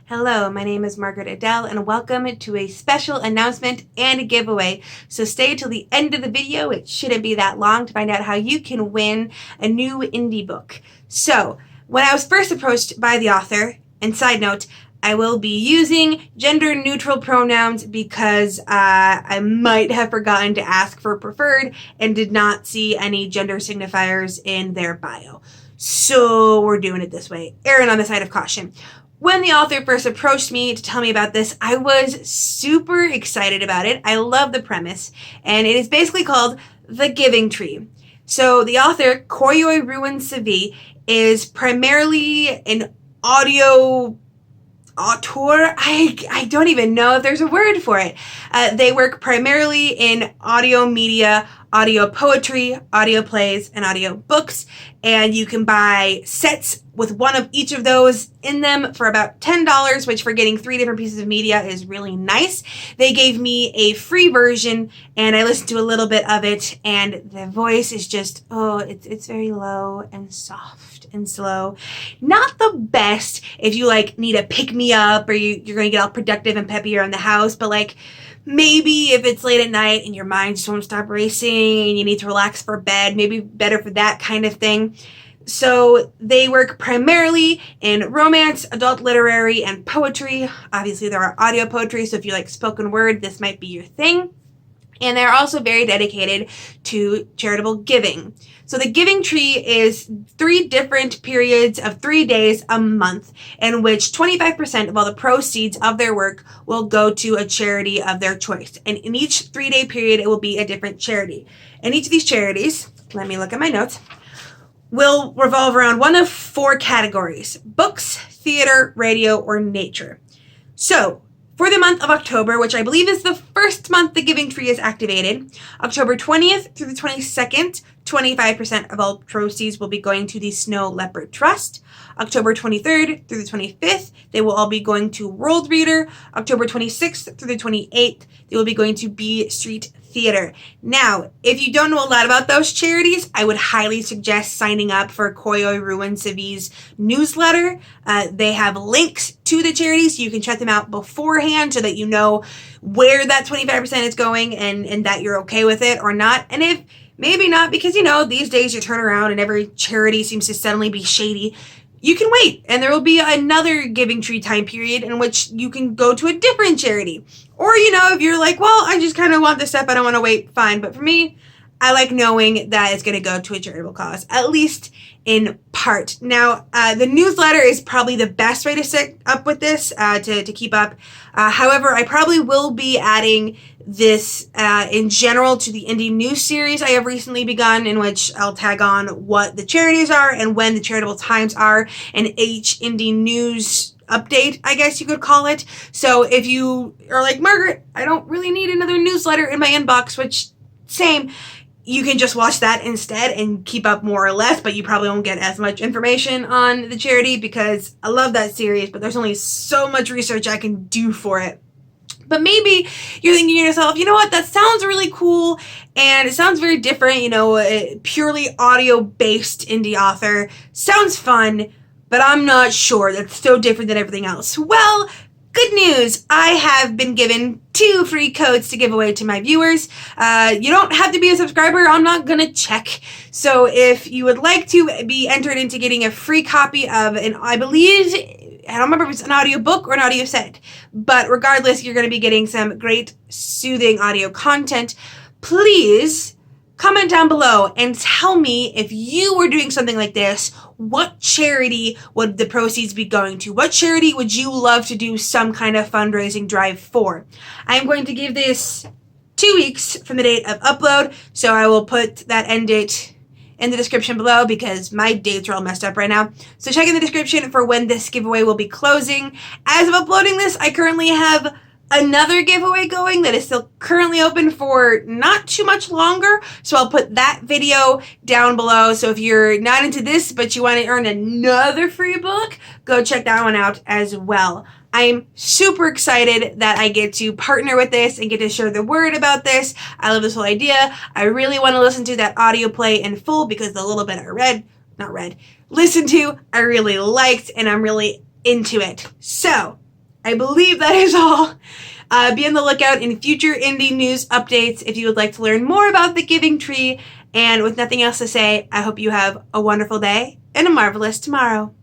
Hello, my name is Margaret Adele and welcome to a special announcement and a giveaway. So stay till the end of the video. It shouldn't be that long to find out how you can win a new indie book. So when I was first approached by the author, and side note, I will be using gender neutral pronouns because I might have forgotten to ask for preferred and did not see any gender signifiers in their bio. So we're doing it this way, erring on the side of caution. When the author first approached me to tell me about this, I was super excited about it. I love the premise, and it is basically called The Giving Tree. So the author, Koyoi Ruin Savi, is primarily an auteur. I don't even know if there's a word for it. They work primarily in audio media, audio poetry, audio plays, and audio books, and you can buy sets with one of each of those in them for about $10, which for getting 3 different pieces of media is really nice. They gave me a free version, and I listened to a little bit of it, and the voice is just, it's very low and soft and slow. Not the best if you need a pick-me-up or you're going to get all productive and peppy around the house, but maybe if it's late at night and your mind just won't stop racing and you need to relax for bed, maybe better for that kind of thing. So they work primarily in romance, adult literary, and poetry. Obviously, there are audio poetry, so if you like spoken word, this might be your thing. And they're also very dedicated to charitable giving. So the Giving Tree is 3 different periods of 3 days a month in which 25% of all the proceeds of their work will go to a charity of their choice. And in each 3-day period, it will be a different charity. And each of these charities, let me look at my notes, will revolve around one of 4 categories: books, theater, radio, or nature. So for the month of October, which I believe is the first month the Giving Tree is activated, October 20th through the 22nd, 25% of all proceeds will be going to the Snow Leopard Trust. October 23rd through the 25th, they will all be going to World Reader. October 26th through the 28th, they will be going to B Street Theater. Now, if you don't know a lot about those charities, I would highly suggest signing up for Koyoi Ruin Savi's newsletter. They have links to the charities. You can check them out beforehand so that you know where that 25% is going and that you're okay with it or not. And if maybe not, because these days you turn around and every charity seems to suddenly be shady, you can wait, and there will be another Giving Tree time period in which you can go to a different charity. Or, if you're like, well, I just kind of want this stuff, I don't want to wait, fine. But for me, I like knowing that it's going to go to a charitable cause, at least in part. Now, the newsletter is probably the best way to set up with this, to keep up. However, I probably will be adding this in general to the indie news series I have recently begun, in which I'll tag on what the charities are and when the charitable times are, and each indie news update, I guess you could call it. So if you are like, Margaret, I don't really need another newsletter in my inbox, which, same, you can just watch that instead and keep up more or less, but you probably won't get as much information on the charity because I love that series, but there's only so much research I can do for it. But maybe you're thinking to yourself, you know what, that sounds really cool, and it sounds very different, a purely audio-based indie author. Sounds fun, but I'm not sure. That's so different than everything else. Well, good news. I have been given 2 free codes to give away to my viewers. You don't have to be a subscriber. I'm not going to check. So if you would like to be entered into getting a free copy of I don't remember if it's an audio book or an audio set, but regardless, you're going to be getting some great soothing audio content. Please comment down below and tell me, if you were doing something like this, what charity would the proceeds be going to? What charity would you love to do some kind of fundraising drive for? I'm going to give this 2 weeks from the date of upload, so I will put that end date in the description below because my dates are all messed up right now. So check in the description for when this giveaway will be closing. As of uploading this, I currently have another giveaway going that is still currently open for not too much longer. So I'll put that video down below. So if you're not into this, but you want to earn another free book, go check that one out as well. I'm super excited that I get to partner with this and get to share the word about this. I love this whole idea. I really want to listen to that audio play in full because the little bit I listened to, I really liked, and I'm really into it. So I believe that is all. Be on the lookout in future indie news updates if you would like to learn more about the Giving Tree. And with nothing else to say, I hope you have a wonderful day and a marvelous tomorrow.